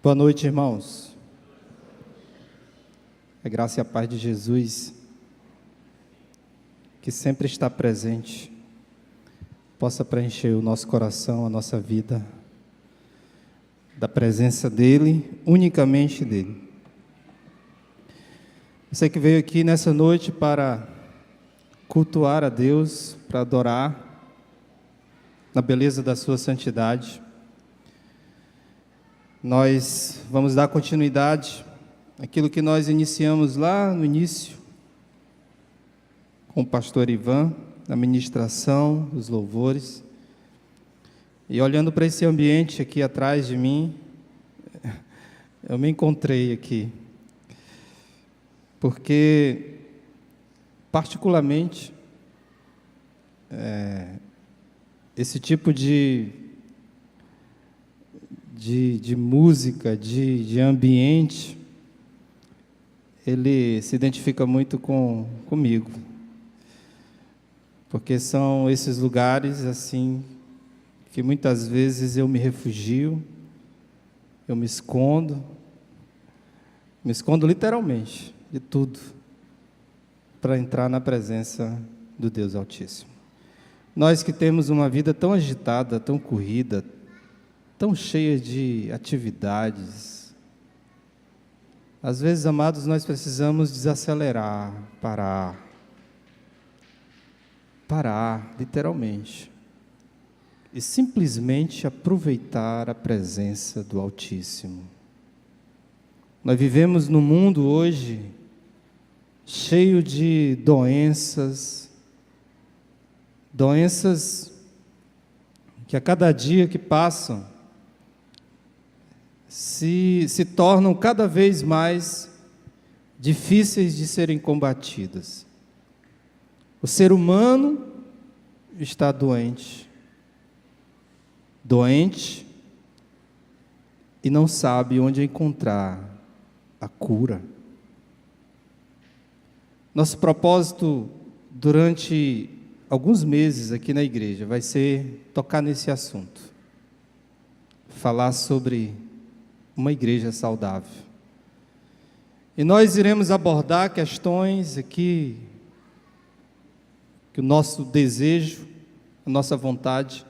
Boa noite, irmãos. A graça e a paz de Jesus, que sempre está presente, possa preencher o nosso coração, a nossa vida, da presença dEle, unicamente dEle. Você que veio aqui nessa noite para cultuar a Deus, para adorar na beleza da sua santidade, nós vamos dar continuidade àquilo que nós iniciamos lá no início, com o pastor Ivan, na ministração, os louvores. E olhando para esse ambiente aqui atrás de mim, eu me encontrei aqui, porque, particularmente, esse tipo de música, de ambiente, ele se identifica muito comigo, porque são esses lugares assim que muitas vezes eu me refugio, eu me escondo literalmente de tudo para entrar na presença do Deus Altíssimo. Nós que temos uma vida tão agitada, tão corrida, tão cheia de atividades, às vezes, amados, nós precisamos desacelerar, parar, literalmente, e simplesmente aproveitar a presença do Altíssimo. Nós vivemos num mundo hoje cheio de doenças que a cada dia que passam se tornam cada vez mais difíceis de serem combatidas. O ser humano está doente e não sabe onde encontrar a cura. Nosso propósito durante alguns meses aqui na igreja vai ser tocar nesse assunto, falar sobre uma igreja saudável. E nós iremos abordar questões aqui que o nosso desejo, a nossa vontade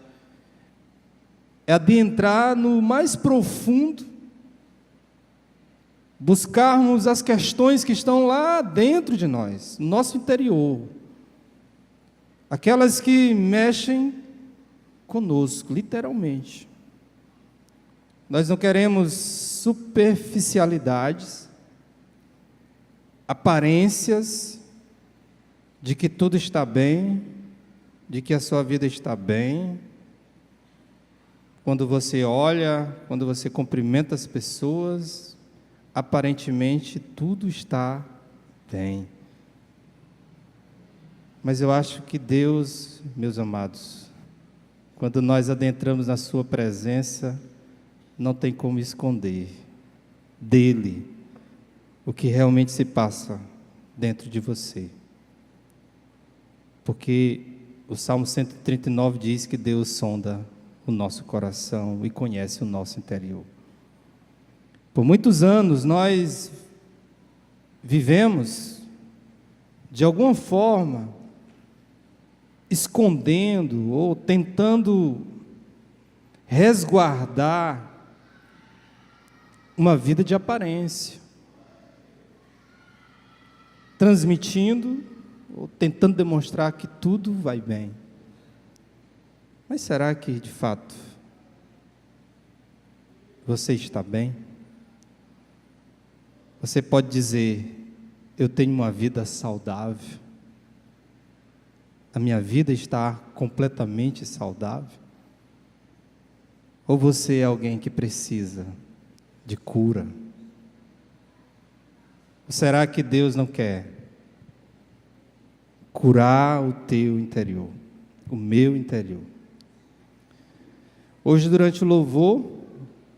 é adentrar no mais profundo, buscarmos as questões que estão lá dentro de nós, no nosso interior, aquelas que mexem conosco, literalmente. Nós não queremos superficialidades, aparências de que tudo está bem, de que a sua vida está bem. Quando você olha, quando você cumprimenta as pessoas, aparentemente tudo está bem. Mas eu acho que Deus, meus amados, quando nós adentramos na sua presença, não tem como esconder dele o que realmente se passa dentro de você. Porque o Salmo 139 diz que Deus sonda o nosso coração e conhece o nosso interior. Por muitos anos nós vivemos, de alguma forma, escondendo ou tentando resguardar uma vida de aparência, transmitindo ou tentando demonstrar que tudo vai bem. Mas será que, de fato, você está bem? Você pode dizer: eu tenho uma vida saudável, a minha vida está completamente saudável? Ou você é alguém que precisa de cura? Ou será que Deus não quer curar o teu interior, o meu interior? Hoje, durante o louvor,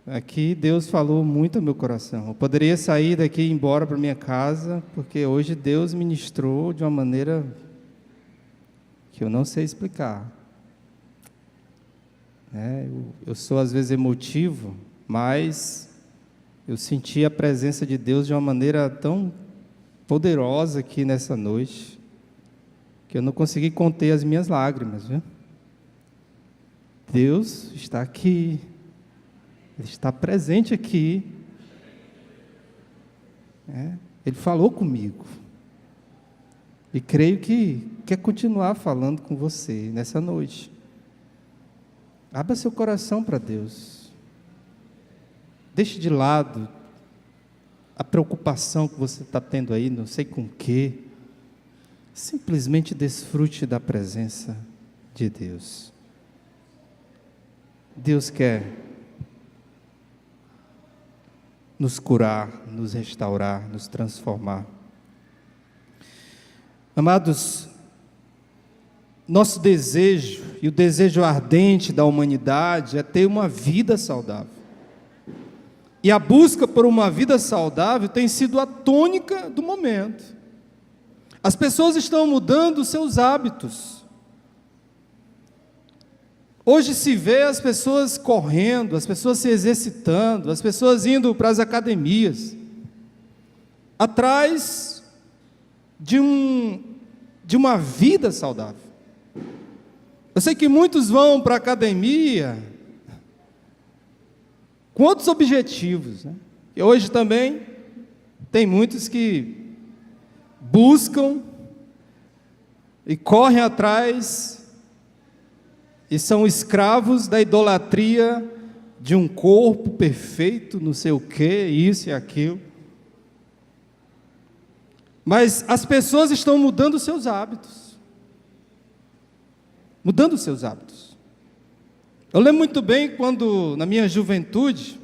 aqui Deus falou muito ao meu coração. Eu poderia sair daqui e ir embora para minha casa, porque hoje Deus ministrou de uma maneira que eu não sei explicar. Eu sou às vezes emotivo, mas Eu senti a presença de Deus de uma maneira tão poderosa aqui nessa noite, que eu não consegui conter as minhas lágrimas, viu? Deus está aqui, Ele está presente aqui. Ele falou comigo. E creio que quer continuar falando com você nessa noite. Abra seu coração para Deus. Deixe de lado a preocupação que você está tendo aí, não sei com o quê. Simplesmente desfrute da presença de Deus. Deus quer nos curar, nos restaurar, nos transformar. Amados, nosso desejo e o desejo ardente da humanidade é ter uma vida saudável. E a busca por uma vida saudável tem sido a tônica do momento. As pessoas estão mudando seus hábitos. Hoje se vê as pessoas correndo, as pessoas se exercitando, as pessoas indo para as academias, atrás de uma vida saudável. Eu sei que muitos vão para a academia com outros objetivos, né? E hoje também tem muitos que buscam e correm atrás e são escravos da idolatria de um corpo perfeito, não sei o que, isso e aquilo. Mas as pessoas estão mudando seus hábitos. Mudando seus hábitos. Eu lembro muito bem quando, na minha juventude,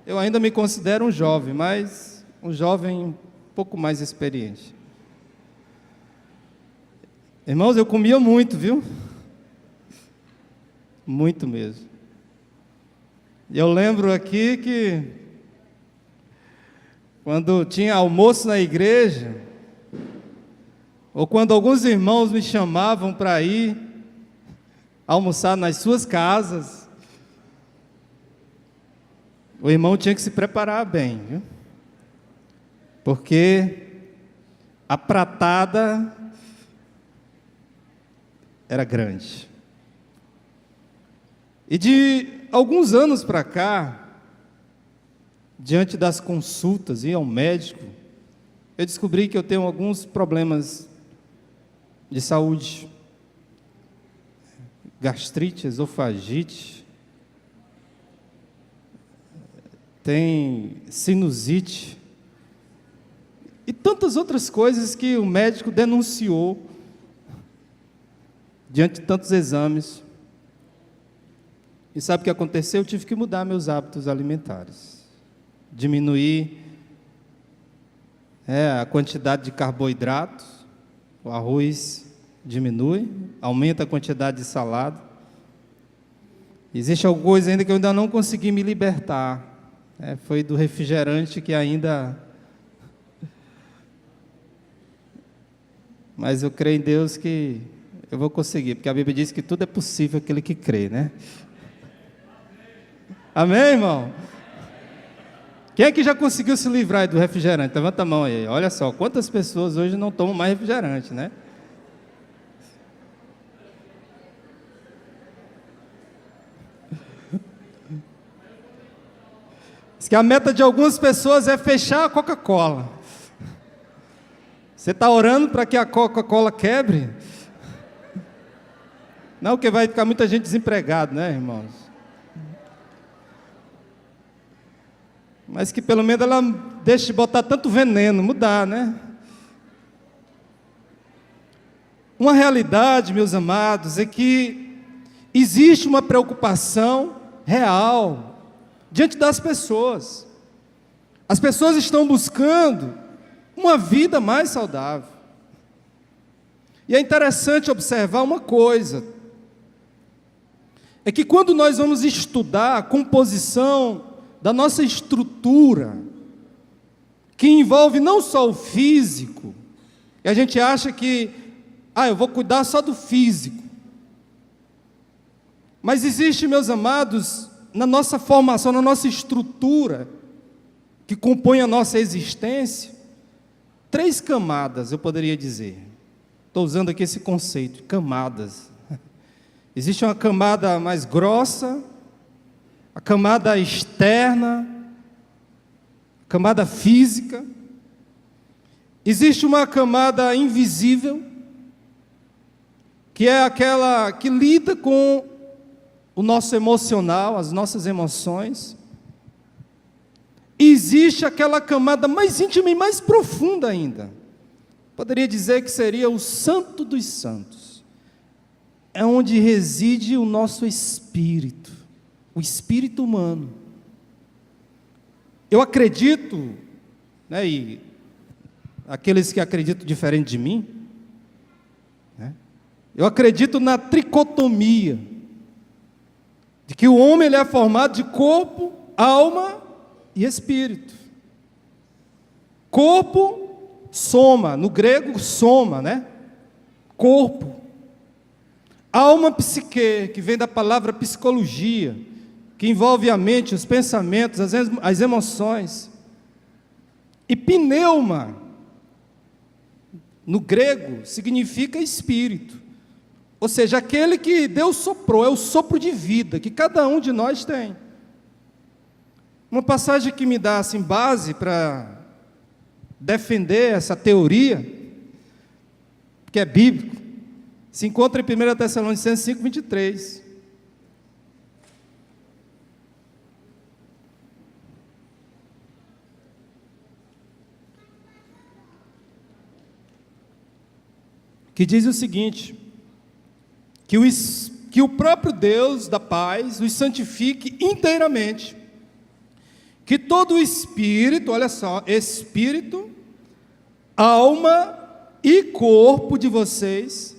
eu ainda me considero um jovem, mas um jovem um pouco mais experiente. Irmãos, eu comia muito, viu? Muito mesmo. E eu lembro aqui que quando tinha almoço na igreja, ou quando alguns irmãos me chamavam para ir almoçar nas suas casas, o irmão tinha que se preparar bem, viu? Porque a pratada era grande. E de alguns anos para cá, diante das consultas, ir ao médico, eu descobri que eu tenho alguns problemas de saúde. Gastrite, esofagite, tem sinusite, e tantas outras coisas que o médico denunciou, diante de tantos exames. E sabe o que aconteceu? Eu tive que mudar meus hábitos alimentares. Diminuir a quantidade de carboidratos, o arroz diminui, aumenta a quantidade de salada. Existe alguma coisa ainda que eu ainda não consegui me libertar. Foi do refrigerante que ainda... Mas eu creio em Deus que eu vou conseguir, porque a Bíblia diz que tudo é possível aquele que crê, né? Amém, irmão? Quem é que já conseguiu se livrar do refrigerante? Levanta a mão aí. Olha só, quantas pessoas hoje não tomam mais refrigerante, né? Diz que a meta de algumas pessoas é fechar a Coca-Cola. Você está orando para que a Coca-Cola quebre? Não, porque vai ficar muita gente desempregada, né, irmãos? Mas que pelo menos ela deixe de botar tanto veneno, mudar, né? Uma realidade, meus amados, é que existe uma preocupação real diante das pessoas. As pessoas estão buscando uma vida mais saudável. E é interessante observar uma coisa, é que quando nós vamos estudar a composição da nossa estrutura, que envolve não só o físico, e a gente acha que, eu vou cuidar só do físico. Mas existe, meus amados, na nossa formação, na nossa estrutura, que compõem a nossa existência, 3 camadas, eu poderia dizer. Estou usando aqui esse conceito, camadas. Existe uma camada mais grossa, a camada externa, a camada física. Existe uma camada invisível, que é aquela que lida com o nosso emocional, as nossas emoções. E existe aquela camada mais íntima e mais profunda ainda. Poderia dizer que seria o Santo dos Santos. É onde reside o nosso espírito, o espírito humano. Eu acredito, né, e aqueles que acreditam diferente de mim, né, eu acredito na tricotomia, de que o homem ele é formado de corpo, alma e espírito. Corpo, soma, no grego soma, né? Corpo. Alma, psique, que vem da palavra psicologia, que envolve a mente, os pensamentos, as emoções. E pneuma, no grego, significa espírito. Ou seja, aquele que Deus soprou, é o sopro de vida que cada um de nós tem. Uma passagem que me dá assim, base para defender essa teoria, que é bíblico, se encontra em 1 Tessalonicenses 5:23. Que diz o seguinte: que o próprio Deus da paz os santifique inteiramente, que todo o espírito, olha só, espírito, alma e corpo de vocês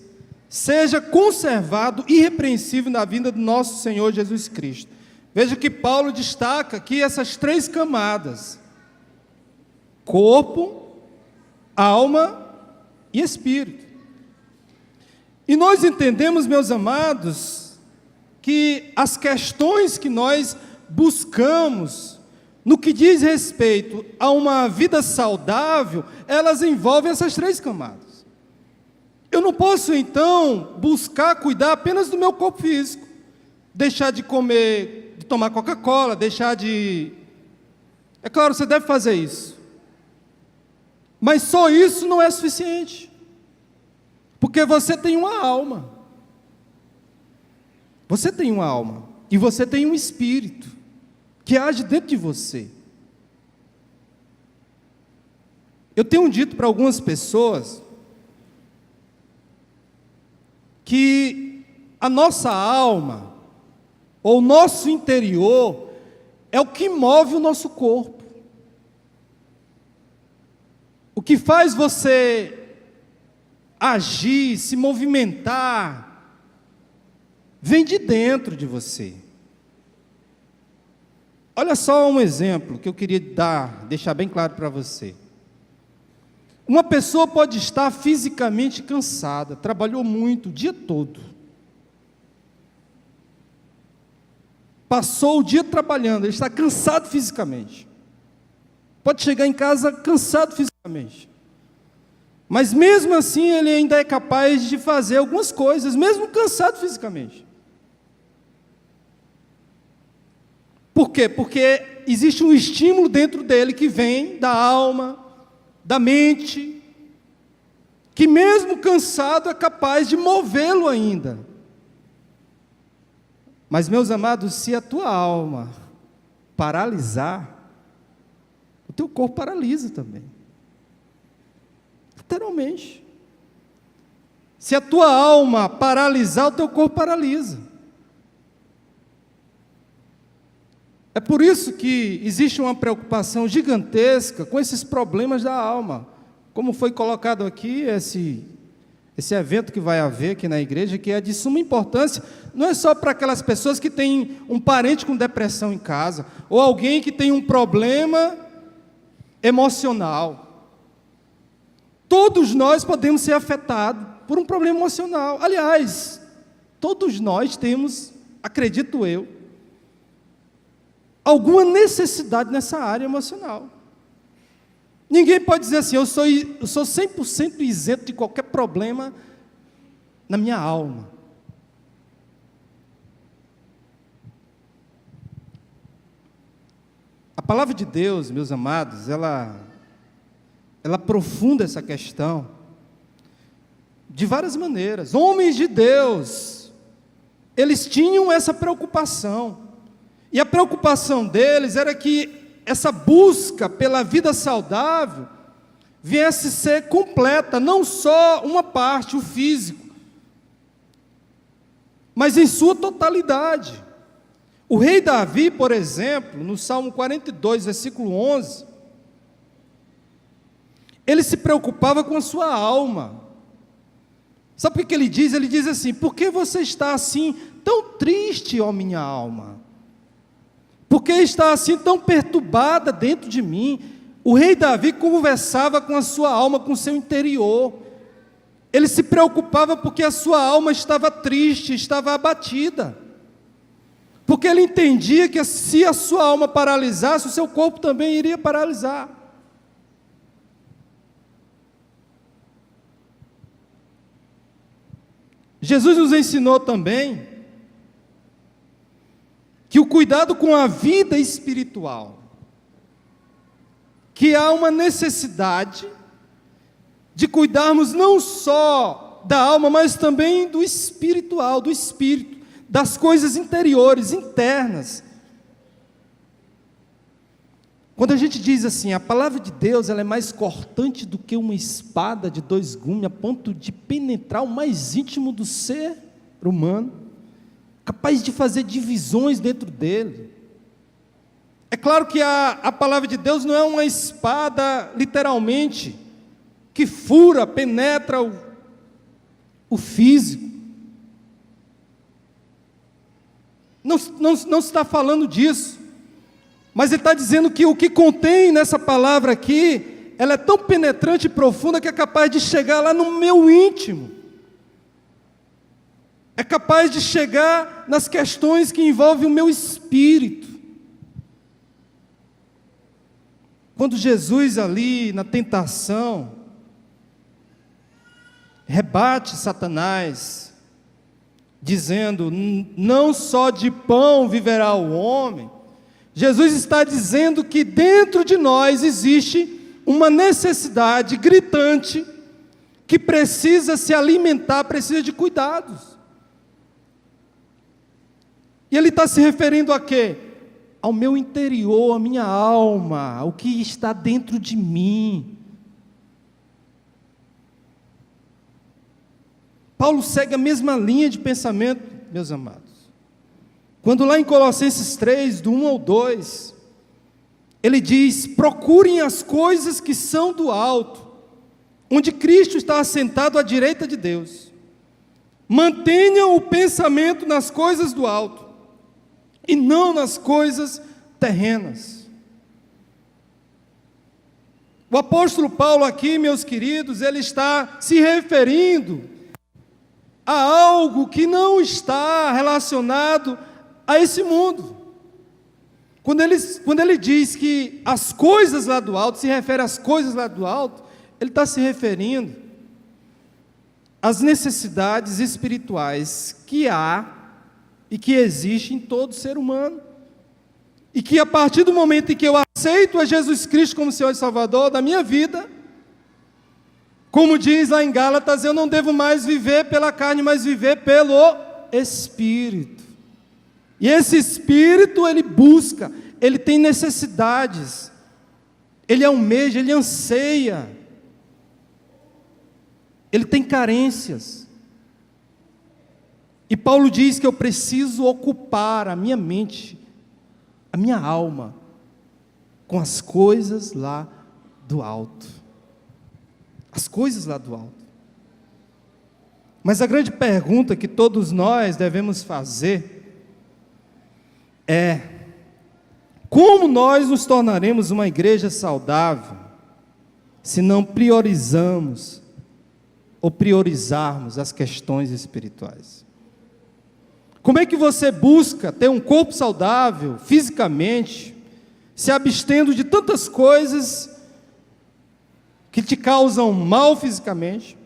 seja conservado irrepreensível na vinda do nosso Senhor Jesus Cristo. Veja que Paulo destaca aqui essas 3 camadas: corpo, alma e espírito. E nós entendemos, meus amados, que as questões que nós buscamos no que diz respeito a uma vida saudável, elas envolvem essas 3 camadas. Eu não posso, então, buscar cuidar apenas do meu corpo físico, deixar de comer, de tomar Coca-Cola, deixar de... É claro, você deve fazer isso. Mas só isso não é suficiente. Porque você tem uma alma. Você tem uma alma. E você tem um espírito que age dentro de você. Eu tenho dito para algumas pessoas que a nossa alma, ou o nosso interior, é o que move o nosso corpo. O que faz você agir, se movimentar, vem de dentro de você. Olha só um exemplo que eu queria deixar bem claro para você. Uma pessoa pode estar fisicamente cansada, trabalhou muito o dia todo, passou o dia trabalhando, ele está cansado fisicamente, pode chegar em casa cansado fisicamente, mas mesmo assim ele ainda é capaz de fazer algumas coisas, mesmo cansado fisicamente. Por quê? Porque existe um estímulo dentro dele que vem da alma, da mente, que mesmo cansado é capaz de movê-lo ainda. Mas, meus amados, se a tua alma paralisar, o teu corpo paralisa também. Literalmente. Se a tua alma paralisar, o teu corpo paralisa. É por isso que existe uma preocupação gigantesca com esses problemas da alma. Como foi colocado aqui, esse evento que vai haver aqui na igreja, que é de suma importância, não é só para aquelas pessoas que têm um parente com depressão em casa, ou alguém que tem um problema emocional. Todos nós podemos ser afetados por um problema emocional. Aliás, todos nós temos, acredito eu, alguma necessidade nessa área emocional. Ninguém pode dizer assim, eu sou 100% isento de qualquer problema na minha alma. A palavra de Deus, meus amados, ela aprofunda essa questão de várias maneiras. Homens de Deus, eles tinham essa preocupação. E a preocupação deles era que essa busca pela vida saudável viesse ser completa, não só uma parte, o físico, mas em sua totalidade. O rei Davi, por exemplo, no Salmo 42, versículo 11, ele se preocupava com a sua alma. Sabe o que ele diz? Ele diz assim: por que você está assim tão triste, ó minha alma? Por que está assim tão perturbada dentro de mim? O rei Davi conversava com a sua alma, com o seu interior. Ele se preocupava porque a sua alma estava triste, estava abatida. Porque ele entendia que se a sua alma paralisasse, o seu corpo também iria paralisar. Jesus nos ensinou também que o cuidado com a vida espiritual, que há uma necessidade de cuidarmos não só da alma, mas também do espiritual, do espírito, das coisas interiores, internas. Quando a gente diz assim, a palavra de Deus ela é mais cortante do que uma espada de 2 gumes, a ponto de penetrar o mais íntimo do ser humano, capaz de fazer divisões dentro dele. É claro que a palavra de Deus não é uma espada, literalmente, que fura, penetra o físico. Não se está falando disso. Mas ele está dizendo que o que contém nessa palavra aqui, ela é tão penetrante e profunda que é capaz de chegar lá no meu íntimo. É capaz de chegar nas questões que envolvem o meu espírito. Quando Jesus ali na tentação rebate Satanás, dizendo, não só de pão viverá o homem, Jesus está dizendo que dentro de nós existe uma necessidade gritante que precisa se alimentar, precisa de cuidados. E ele está se referindo a quê? Ao meu interior, à minha alma, ao que está dentro de mim. Paulo segue a mesma linha de pensamento, meus amados. Quando lá em Colossenses 3, do 1 ao 2, ele diz, procurem as coisas que são do alto, onde Cristo está assentado à direita de Deus. Mantenham o pensamento nas coisas do alto, e não nas coisas terrenas. O apóstolo Paulo aqui, meus queridos, ele está se referindo a algo que não está relacionado a esse mundo. Quando ele diz que as coisas lá do alto, se refere às coisas lá do alto, ele está se referindo às necessidades espirituais que há e que existe em todo ser humano, e que a partir do momento em que eu aceito a Jesus Cristo como Senhor e Salvador da minha vida, como diz lá em Gálatas, eu não devo mais viver pela carne, mas viver pelo Espírito. E esse Espírito, ele busca, ele tem necessidades, ele almeja, ele anseia, ele tem carências. E Paulo diz que eu preciso ocupar a minha mente, a minha alma, com as coisas lá do alto. As coisas lá do alto. Mas a grande pergunta que todos nós devemos fazer é: como nós nos tornaremos uma igreja saudável se não priorizamos ou priorizarmos as questões espirituais? Como é que você busca ter um corpo saudável, fisicamente, se abstendo de tantas coisas que te causam mal fisicamente,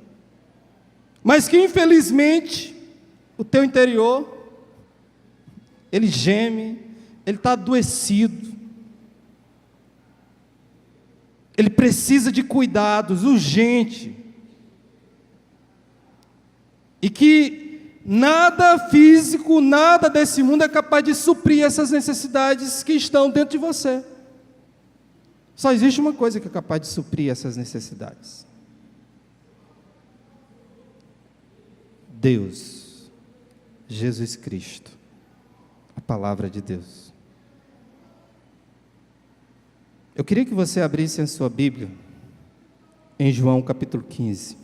mas que infelizmente o teu interior, ele geme, ele está adoecido, ele precisa de cuidados urgentes, e que nada físico, nada desse mundo é capaz de suprir essas necessidades que estão dentro de você. Só existe uma coisa que é capaz de suprir essas necessidades: Deus, Jesus Cristo, a palavra de Deus. Eu queria que você abrisse a sua Bíblia em João capítulo 15.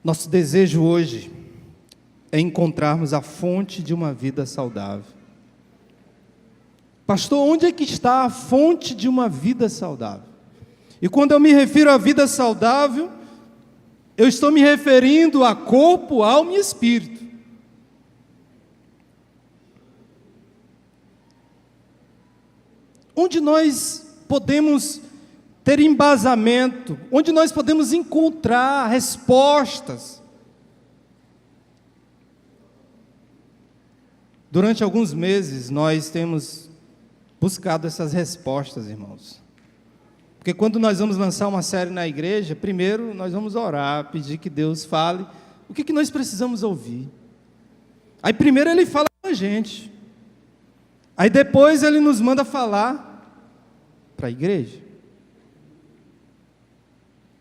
Nosso desejo hoje é encontrarmos a fonte de uma vida saudável. Pastor, onde é que está a fonte de uma vida saudável? E quando eu me refiro à vida saudável, eu estou me referindo a corpo, alma e espírito. Onde nós podemos ter embasamento, onde nós podemos encontrar respostas. Durante alguns meses nós temos buscado essas respostas, irmãos. Porque quando nós vamos lançar uma série na igreja, primeiro nós vamos orar, pedir que Deus fale o que nós precisamos ouvir. Aí primeiro Ele fala com a gente. Aí depois Ele nos manda falar para a igreja.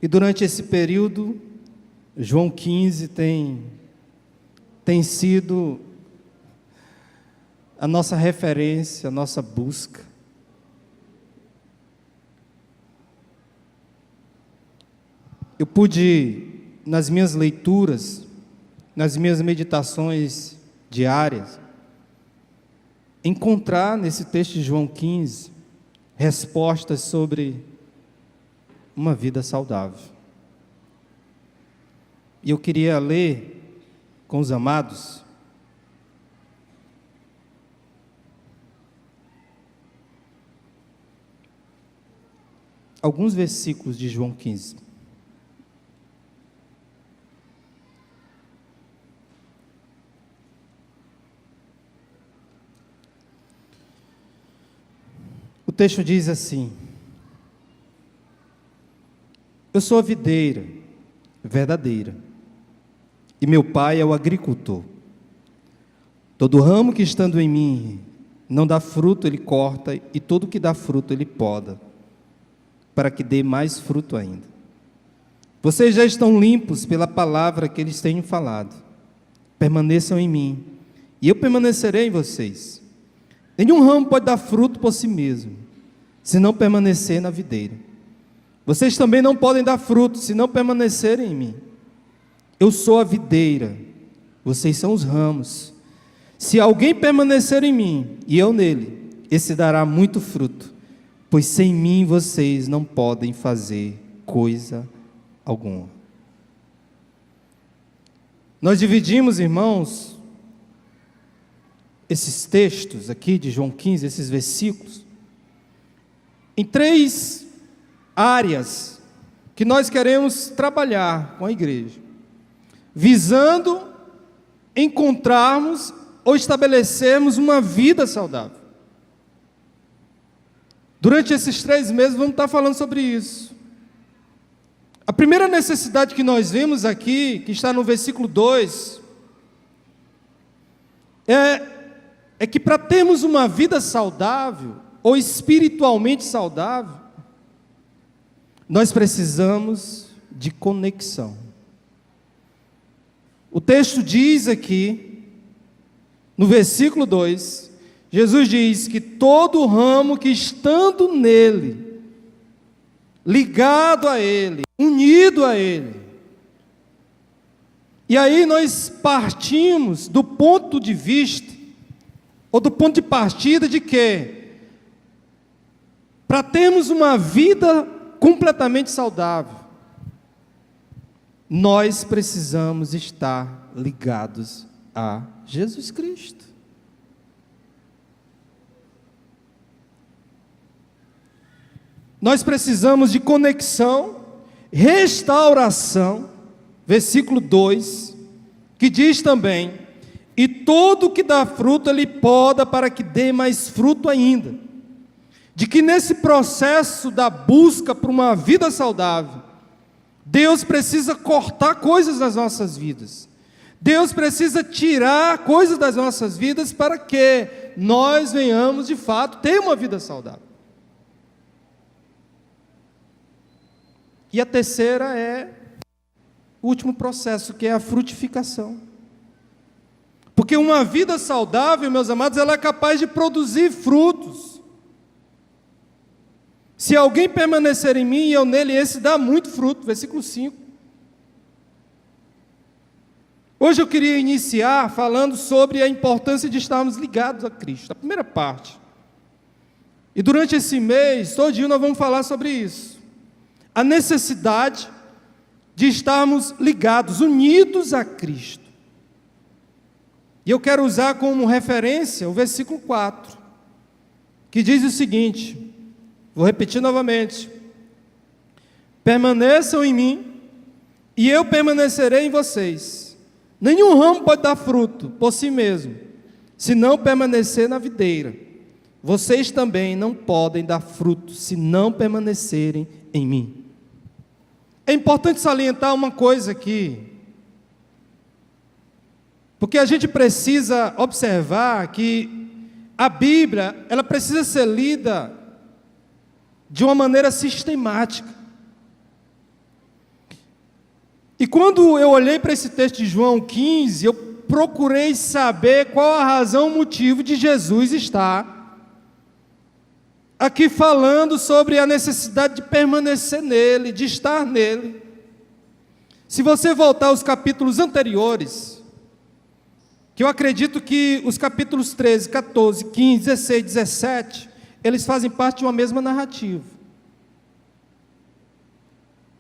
E durante esse período, João 15 tem sido a nossa referência, a nossa busca. Eu pude, nas minhas leituras, nas minhas meditações diárias, encontrar nesse texto de João 15 respostas sobre uma vida saudável. E eu queria ler com os amados alguns versículos de João 15. O texto diz assim: eu sou a videira verdadeira, e meu pai é o agricultor. Todo ramo que estando em mim não dá fruto, ele corta, e todo que dá fruto, ele poda, para que dê mais fruto ainda. Vocês já estão limpos pela palavra que eles têm falado. Permaneçam em mim, e eu permanecerei em vocês. Nenhum ramo pode dar fruto por si mesmo, se não permanecer na videira. Vocês também não podem dar fruto, se não permanecerem em mim. Eu sou a videira, vocês são os ramos. Se alguém permanecer em mim, e eu nele, esse dará muito fruto, pois sem mim vocês não podem fazer coisa alguma. Nós dividimos, irmãos, esses textos aqui de João 15, esses versículos, em 3 áreas que nós queremos trabalhar com a igreja, visando encontrarmos ou estabelecermos uma vida saudável. Durante esses 3 meses vamos estar falando sobre isso. A primeira necessidade que nós vemos aqui, que está no versículo 2, é que para termos uma vida saudável, ou espiritualmente saudável, nós precisamos de conexão. O texto diz aqui, no versículo 2, Jesus diz que todo ramo que estando nele, ligado a ele, unido a ele, e aí nós partimos do ponto de vista, ou do ponto de partida de que, para termos uma vida completamente saudável, nós precisamos estar ligados a Jesus Cristo. Nós precisamos de conexão, restauração, versículo 2, que diz também: e todo que dá fruto ele poda para que dê mais fruto ainda. De que nesse processo da busca por uma vida saudável, Deus precisa cortar coisas das nossas vidas. Deus precisa tirar coisas das nossas vidas para que nós venhamos de fato ter uma vida saudável. E a terceira é o último processo, que é a frutificação. Porque uma vida saudável, meus amados, ela é capaz de produzir frutos. Se alguém permanecer em mim e eu nele, esse dá muito fruto. Versículo 5. Hoje eu queria iniciar falando sobre a importância de estarmos ligados a Cristo. A primeira parte. E durante esse mês, todinho nós vamos falar sobre isso. A necessidade de estarmos ligados, unidos a Cristo. E eu quero usar como referência o versículo 4, que diz o seguinte, vou repetir novamente: permaneçam em mim, e eu permanecerei em vocês. Nenhum ramo pode dar fruto por si mesmo, se não permanecer na videira. Vocês também não podem dar fruto, se não permanecerem em mim. É importante salientar uma coisa aqui, porque a gente precisa observar que a Bíblia, ela precisa ser lida de uma maneira sistemática. E quando eu olhei para esse texto de João 15, eu procurei saber qual a razão, o motivo de Jesus estar aqui falando sobre a necessidade de permanecer nele, de estar nele. Se você voltar aos capítulos anteriores, que eu acredito que os capítulos 13, 14, 15, 16, 17, eles fazem parte de uma mesma narrativa.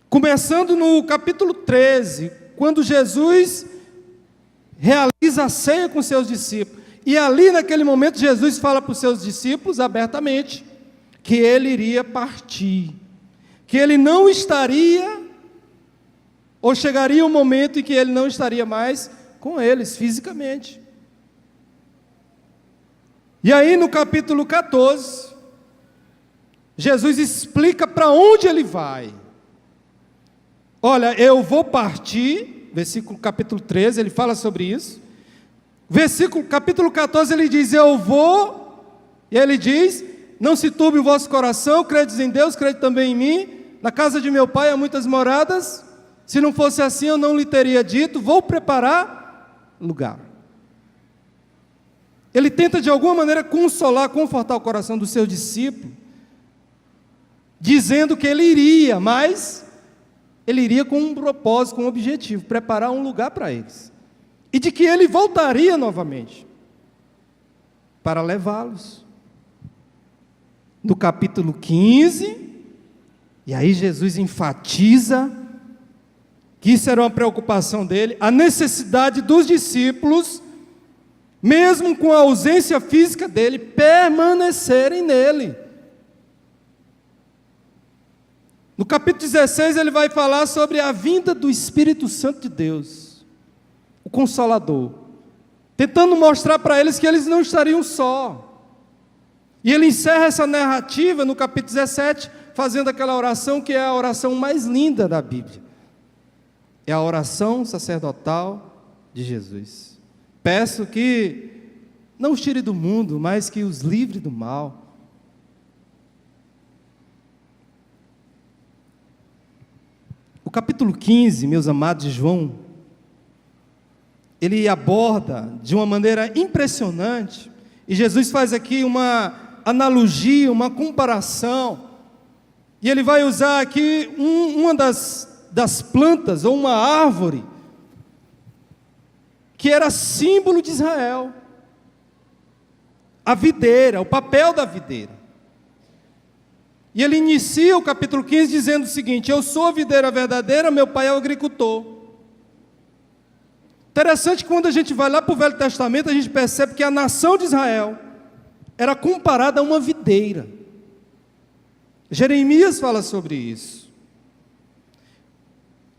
Começando no capítulo 13, quando Jesus realiza a ceia com seus discípulos, e ali naquele momento Jesus fala para os seus discípulos abertamente que ele iria partir, que ele não estaria, ou chegaria um momento em que ele não estaria mais com eles fisicamente. E aí no capítulo 14, Jesus explica para onde ele vai. Olha, eu vou partir, capítulo 13, ele fala sobre isso. Capítulo 14, ele diz, eu vou, e ele diz, não se turbe o vosso coração, credes em Deus, crede também em mim, na casa de meu pai há muitas moradas, se não fosse assim eu não lhe teria dito, vou preparar lugar. Ele tenta de alguma maneira consolar, confortar o coração do seu discípulo, dizendo que ele iria, mas ele iria com um propósito, com um objetivo, preparar um lugar para eles. E de que ele voltaria novamente, para levá-los. No capítulo 15, e aí Jesus enfatiza que isso era uma preocupação dele, a necessidade dos discípulos, mesmo com a ausência física dele, permanecerem nele. No capítulo 16 ele vai falar sobre a vinda do Espírito Santo de Deus, o Consolador, tentando mostrar para eles que eles não estariam só. E ele encerra essa narrativa no capítulo 17, fazendo aquela oração que é a oração mais linda da Bíblia. É a oração sacerdotal de Jesus. Peço que não os tire do mundo, mas que os livre do mal. O capítulo 15, meus amados, de João, ele aborda de uma maneira impressionante, e Jesus faz aqui uma analogia, uma comparação, e ele vai usar aqui uma das plantas, ou uma árvore, que era símbolo de Israel, a videira, o papel da videira. E ele inicia o capítulo 15 dizendo o seguinte: eu sou a videira verdadeira, meu pai é o agricultor. Interessante que quando a gente vai lá para o Velho Testamento, a gente percebe que a nação de Israel era comparada a uma videira. Jeremias fala sobre isso.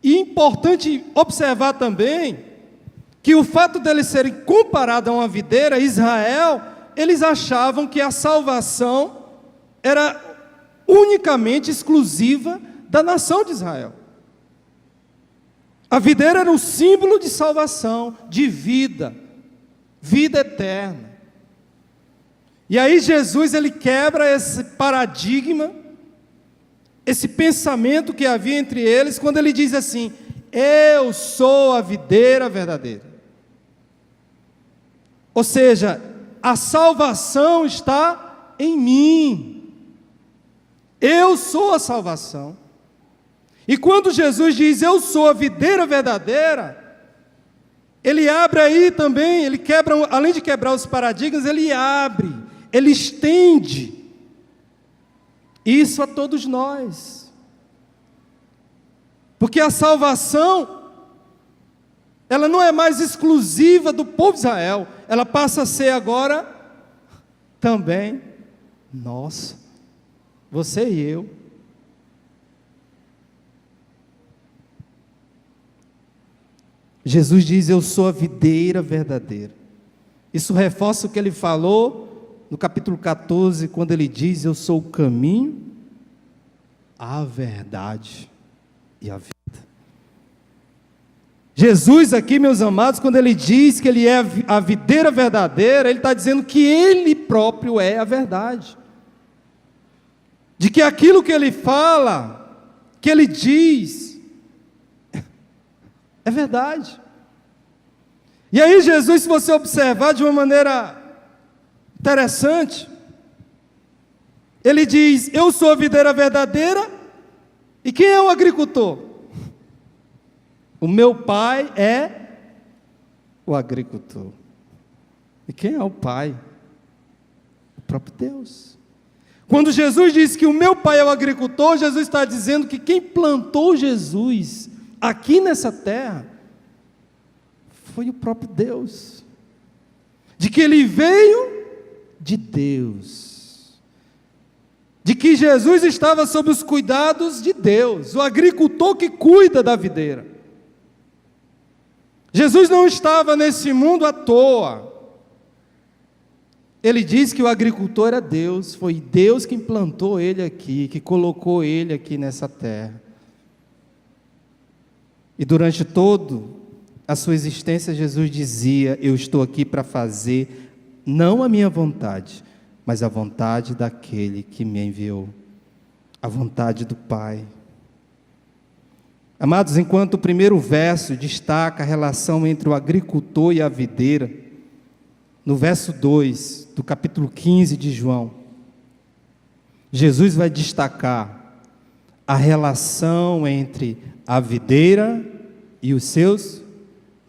E é importante observar também que o fato deles serem comparados a uma videira, Israel, eles achavam que a salvação era unicamente exclusiva da nação de Israel. A videira era um símbolo de salvação, de vida, vida eterna. E aí Jesus, ele quebra esse paradigma, esse pensamento que havia entre eles, quando ele diz assim: eu sou a videira verdadeira. Ou seja, a salvação está em mim. Eu sou a salvação. E quando Jesus diz, eu sou a videira verdadeira, ele abre aí também, ele quebra, além de quebrar os paradigmas, ele abre, ele estende isso a todos nós. Porque a salvação, ela não é mais exclusiva do povo de Israel, ela passa a ser agora também nossa, você e eu. Jesus diz, eu sou a videira verdadeira. Isso reforça o que ele falou no capítulo 14, quando ele diz, eu sou o caminho, a verdade e a vida. Jesus aqui, meus amados, quando ele diz que ele é a videira verdadeira, ele está dizendo que ele próprio é a verdade. De que aquilo que ele fala, que ele diz, é verdade. E aí Jesus, se você observar de uma maneira interessante, ele diz, eu sou a videira verdadeira, e quem é o agricultor? O meu pai é o agricultor. E quem é o pai? O próprio Deus. Quando Jesus diz que o meu pai é o agricultor, Jesus está dizendo que quem plantou Jesus aqui nessa terra foi o próprio Deus. De que ele veio de Deus. De que Jesus estava sob os cuidados de Deus, o agricultor que cuida da videira. Jesus não estava nesse mundo à toa. Ele diz que o agricultor era Deus, foi Deus que implantou ele aqui, que colocou ele aqui nessa terra. E durante toda a sua existência, Jesus dizia, eu estou aqui para fazer não a minha vontade, mas a vontade daquele que me enviou, a vontade do Pai. Amados, enquanto o primeiro verso destaca a relação entre o agricultor e a videira, no verso 2 do capítulo 15 de João, Jesus vai destacar a relação entre a videira e os seus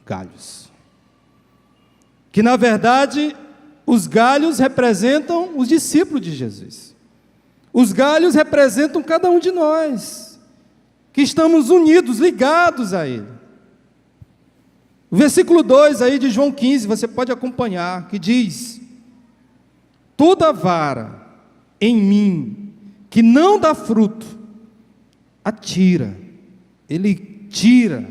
galhos. Que na verdade, os galhos representam os discípulos de Jesus. Os galhos representam cada um de nós, que estamos unidos, ligados a Ele. O versículo 2 aí de João 15, você pode acompanhar, que diz, toda vara em mim, que não dá fruto, atira, Ele tira,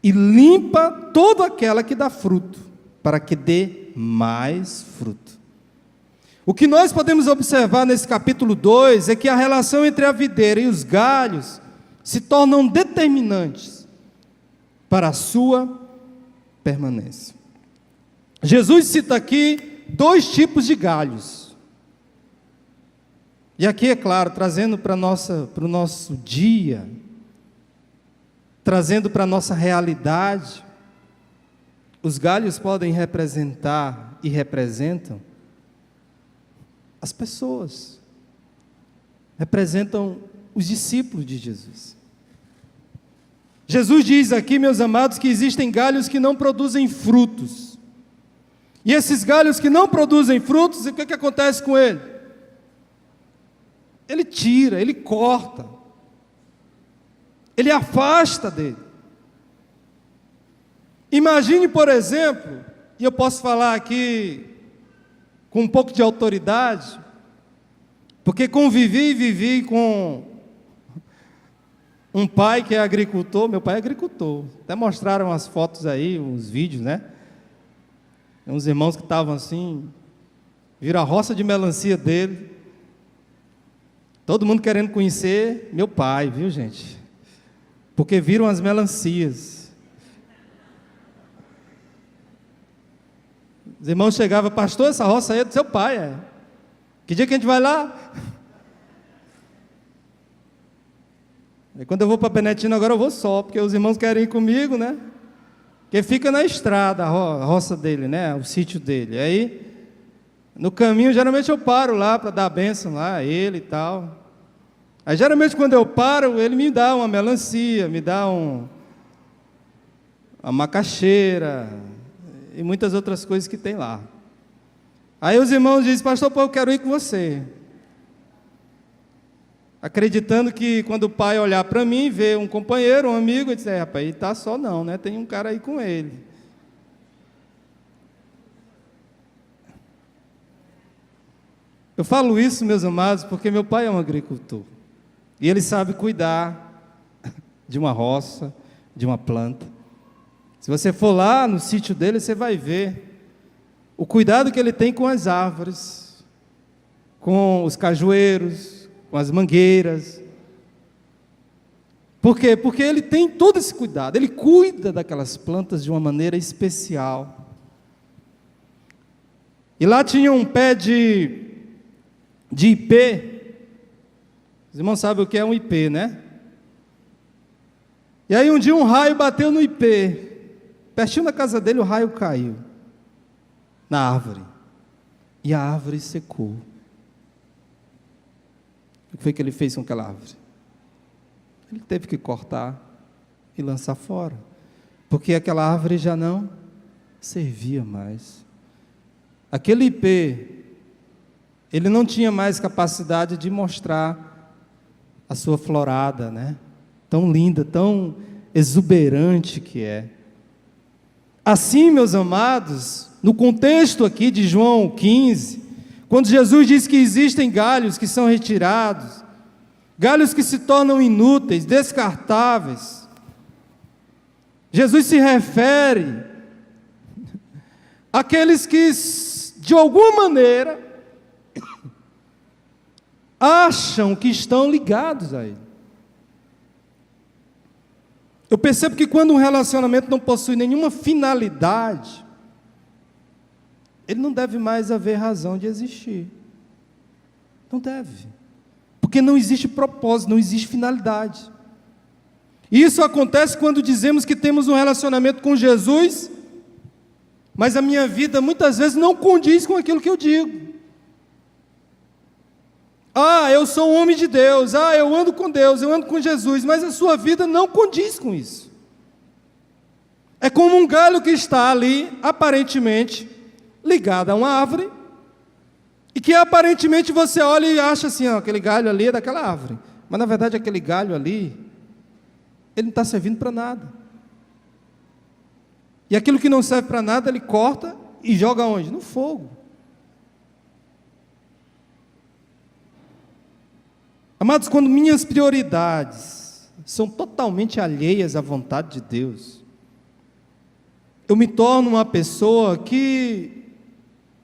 e limpa toda aquela que dá fruto, para que dê mais fruto. O que nós podemos observar nesse capítulo 2 é que a relação entre a videira e os galhos se tornam determinantes para a sua permanência. Jesus cita aqui 2 tipos de galhos. E aqui, é claro, trazendo para o nosso dia, trazendo para a nossa realidade, os galhos podem representar e representam as pessoas, representam os discípulos de Jesus. Jesus diz aqui, meus amados, que existem galhos que não produzem frutos. E esses galhos que não produzem frutos, o que acontece com ele? Ele tira, ele corta, ele afasta dele. Imagine, por exemplo, e eu posso falar aqui com um pouco de autoridade, porque convivi e vivi com um pai que é agricultor. Meu pai é agricultor, até mostraram as fotos aí, os vídeos, né? Tem uns irmãos que estavam assim, viram a roça de melancia dele, todo mundo querendo conhecer meu pai, viu, gente? Porque viram as melancias. Os irmãos chegavam: pastor, essa roça aí é do seu pai, é? Que dia que a gente vai lá? E quando eu vou para Benetina agora eu vou só, porque os irmãos querem ir comigo, né? Porque fica na estrada a roça dele, né? O sítio dele. Aí, no caminho, geralmente eu paro lá para dar a bênção lá a ele e tal. Aí geralmente quando eu paro, ele me dá uma melancia, me dá uma macaxeira e muitas outras coisas que tem lá. Aí os irmãos dizem: pastor, pô, eu quero ir com você. Acreditando que quando o pai olhar para mim, ver um companheiro, um amigo, ele diz: rapaz, ele está só não, né? Tem um cara aí com ele. Eu falo isso, meus amados, porque meu pai é um agricultor. E ele sabe cuidar de uma roça, de uma planta. Se você for lá no sítio dele, você vai ver o cuidado que ele tem com as árvores, com os cajueiros, com as mangueiras. Por quê? Porque ele tem todo esse cuidado, ele cuida daquelas plantas de uma maneira especial. E lá tinha um pé de ipê. Os irmãos sabem o que é um ipê, né? E aí um dia um raio bateu no ipê. Pertinho da casa dele, o raio caiu na árvore. E a árvore secou. O que foi que ele fez com aquela árvore? Ele teve que cortar e lançar fora, porque aquela árvore já não servia mais. Aquele ipê, ele não tinha mais capacidade de mostrar a sua florada, né? Tão linda, tão exuberante que é. Assim, meus amados, no contexto aqui de João 15, quando Jesus diz que existem galhos que são retirados, galhos que se tornam inúteis, descartáveis, Jesus se refere àqueles que, de alguma maneira, acham que estão ligados a Ele. Eu percebo que quando um relacionamento não possui nenhuma finalidade, ele não deve mais haver razão de existir. Não deve. Porque não existe propósito, não existe finalidade. E isso acontece quando dizemos que temos um relacionamento com Jesus, mas a minha vida muitas vezes não condiz com aquilo que eu digo. Eu sou um homem de Deus, eu ando com Deus, eu ando com Jesus, mas a sua vida não condiz com isso. É como um galho que está ali, aparentemente, ligado a uma árvore, e que aparentemente você olha e acha assim: aquele galho ali é daquela árvore, mas na verdade aquele galho ali, ele não está servindo para nada. E aquilo que não serve para nada, ele corta e joga onde? No fogo. Amados, quando minhas prioridades são totalmente alheias à vontade de Deus, eu me torno uma pessoa que,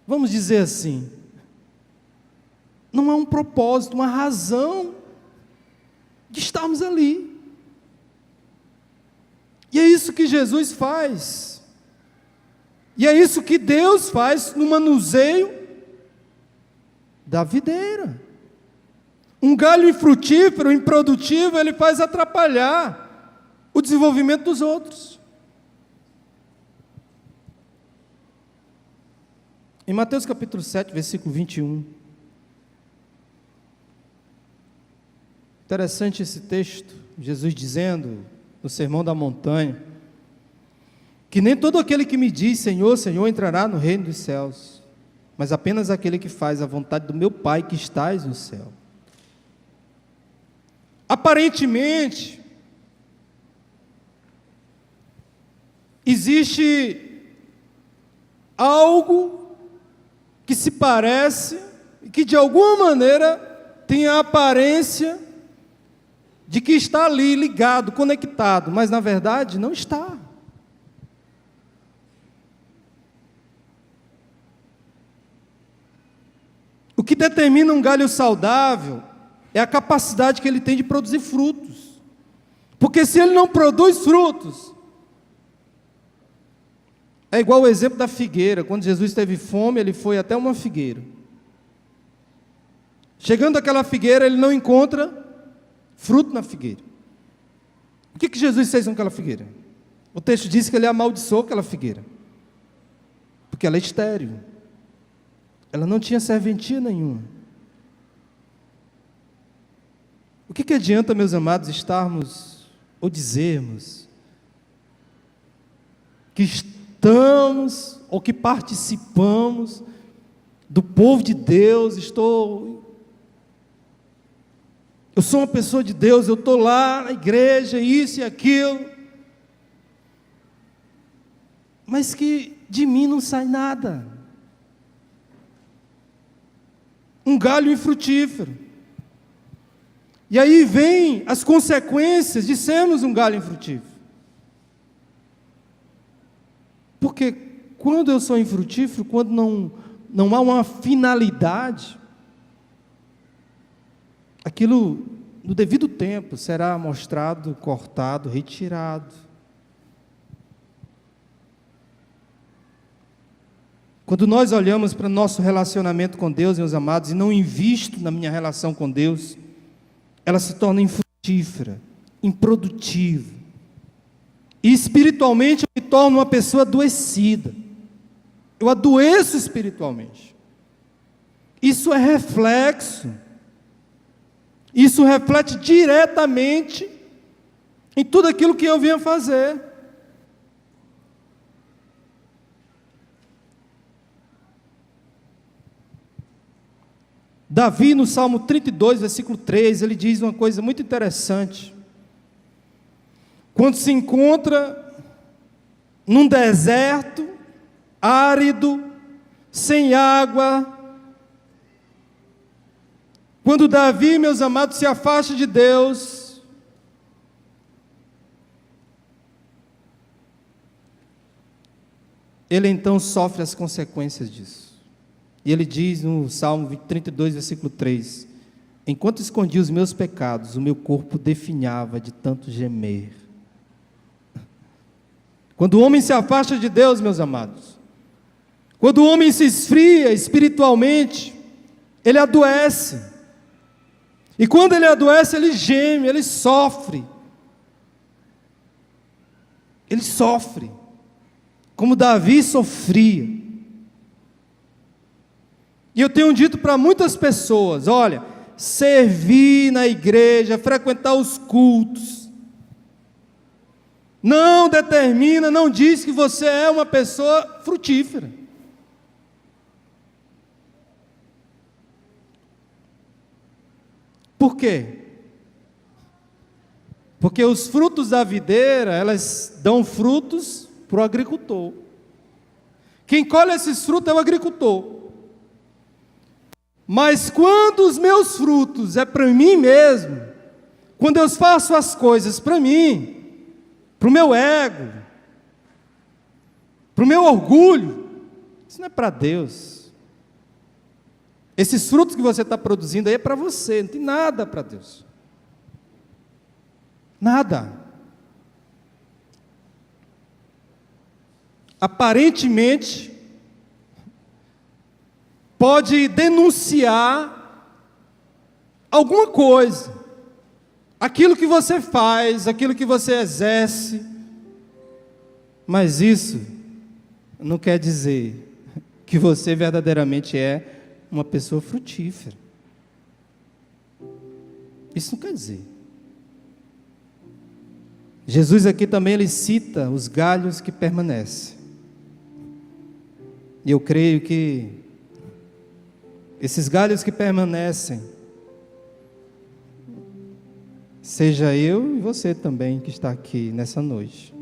vamos dizer assim, não há um propósito, uma razão de estarmos ali. E é isso que Jesus faz. E é isso que Deus faz no manuseio da videira. Um galho infrutífero, improdutivo, ele faz atrapalhar o desenvolvimento dos outros. Em Mateus capítulo 7, versículo 21. Interessante esse texto, Jesus dizendo, no Sermão da Montanha, que nem todo aquele que me diz Senhor, Senhor, entrará no reino dos céus, mas apenas aquele que faz a vontade do meu Pai que estás no céu. Aparentemente, existe algo que se parece e que de alguma maneira tem a aparência de que está ali ligado, conectado, mas na verdade não está. O que determina um galho saudável é a capacidade que ele tem de produzir frutos. Porque se ele não produz frutos, é igual o exemplo da figueira. Quando Jesus teve fome, ele foi até uma figueira. Chegando àquela figueira, ele não encontra fruto na figueira. O que Jesus fez com aquela figueira? O texto diz que ele amaldiçoou aquela figueira, porque ela é estéril. Ela não tinha serventia nenhuma. O que adianta, meus amados, estarmos ou dizermos que estamos ou que participamos do povo de Deus? Eu sou uma pessoa de Deus, eu estou lá na igreja, isso e aquilo, mas que de mim não sai nada. Um galho infrutífero. E aí vem as consequências de sermos um galho infrutífero. Porque quando eu sou infrutífero, quando não há uma finalidade, aquilo no devido tempo será mostrado, cortado, retirado. Quando nós olhamos para o nosso relacionamento com Deus, meus amados, e não invisto na minha relação com Deus, ela se torna infrutífera, improdutiva. E espiritualmente eu me torno uma pessoa adoecida. Eu adoeço espiritualmente. Isso é reflexo. Isso reflete diretamente em tudo aquilo que eu venho fazer. Davi, no Salmo 32, versículo 3, ele diz uma coisa muito interessante. Quando se encontra num deserto, árido, sem água, quando Davi, meus amados, se afasta de Deus, ele então sofre as consequências disso. E ele diz no Salmo 32, versículo 3, enquanto escondia os meus pecados, o meu corpo definhava de tanto gemer. Quando o homem se afasta de Deus, meus amados, quando o homem se esfria espiritualmente, ele adoece. E quando ele adoece, ele geme, ele sofre. Ele sofre, como Davi sofria. E eu tenho dito para muitas pessoas, olha, servir na igreja, frequentar os cultos, não determina, não diz que você é uma pessoa frutífera. Por quê? Porque os frutos da videira, elas dão frutos para o agricultor. Quem colhe esses frutos é o agricultor. Mas quando os meus frutos é para mim mesmo, quando eu faço as coisas para mim, para o meu ego, para o meu orgulho, isso não é para Deus. Esses frutos que você está produzindo aí é para você, não tem nada para Deus. Nada. Aparentemente, pode denunciar alguma coisa, aquilo que você faz, aquilo que você exerce, mas isso não quer dizer que você verdadeiramente é uma pessoa frutífera. Isso não quer dizer. Jesus aqui também ele cita os galhos que permanecem. E eu creio que esses galhos que permanecem seja eu e você também que está aqui nessa noite.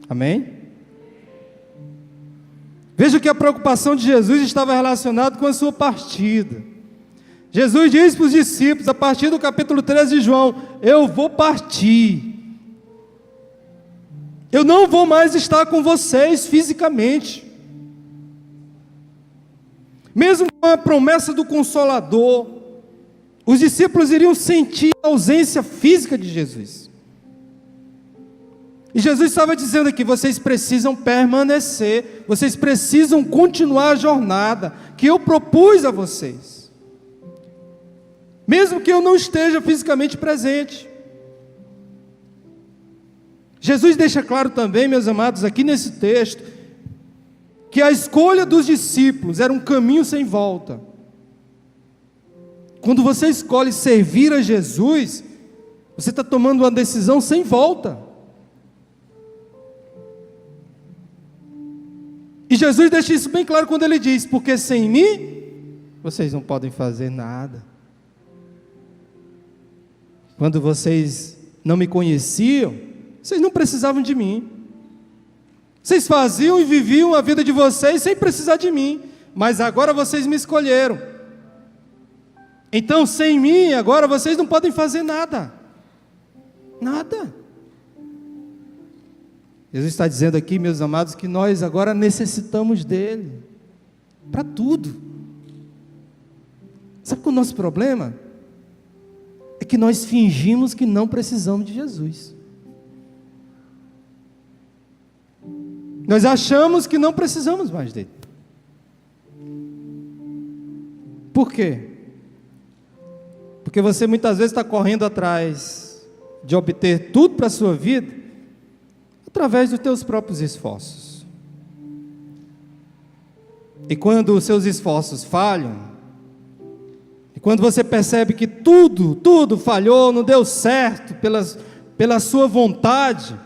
Amém? Veja que a preocupação de Jesus estava relacionada com a sua partida. Jesus diz para os discípulos, a partir do capítulo 13 de João: eu vou partir. Eu não vou mais estar com vocês fisicamente. Mesmo com a promessa do Consolador, os discípulos iriam sentir a ausência física de Jesus. E Jesus estava dizendo aqui: vocês precisam permanecer, vocês precisam continuar a jornada que eu propus a vocês, mesmo que eu não esteja fisicamente presente. Jesus deixa claro também, meus amados, aqui nesse texto, que a escolha dos discípulos era um caminho sem volta. Quando você escolhe servir a Jesus, você está tomando uma decisão sem volta. E Jesus deixa isso bem claro quando ele diz: porque sem mim, vocês não podem fazer nada. Quando vocês não me conheciam, vocês não precisavam de mim. Vocês faziam e viviam a vida de vocês sem precisar de mim. Mas agora vocês me escolheram. Então, sem mim, agora vocês não podem fazer nada. Nada. Jesus está dizendo aqui, meus amados, que nós agora necessitamos dele. Para tudo. Sabe qual é o nosso problema? É que nós fingimos que não precisamos de Jesus. Nós achamos que não precisamos mais dele. Por quê? Porque você muitas vezes está correndo atrás de obter tudo para a sua vida através dos teus próprios esforços. E quando os seus esforços falham, e quando você percebe que tudo falhou, não deu certo pela sua vontade,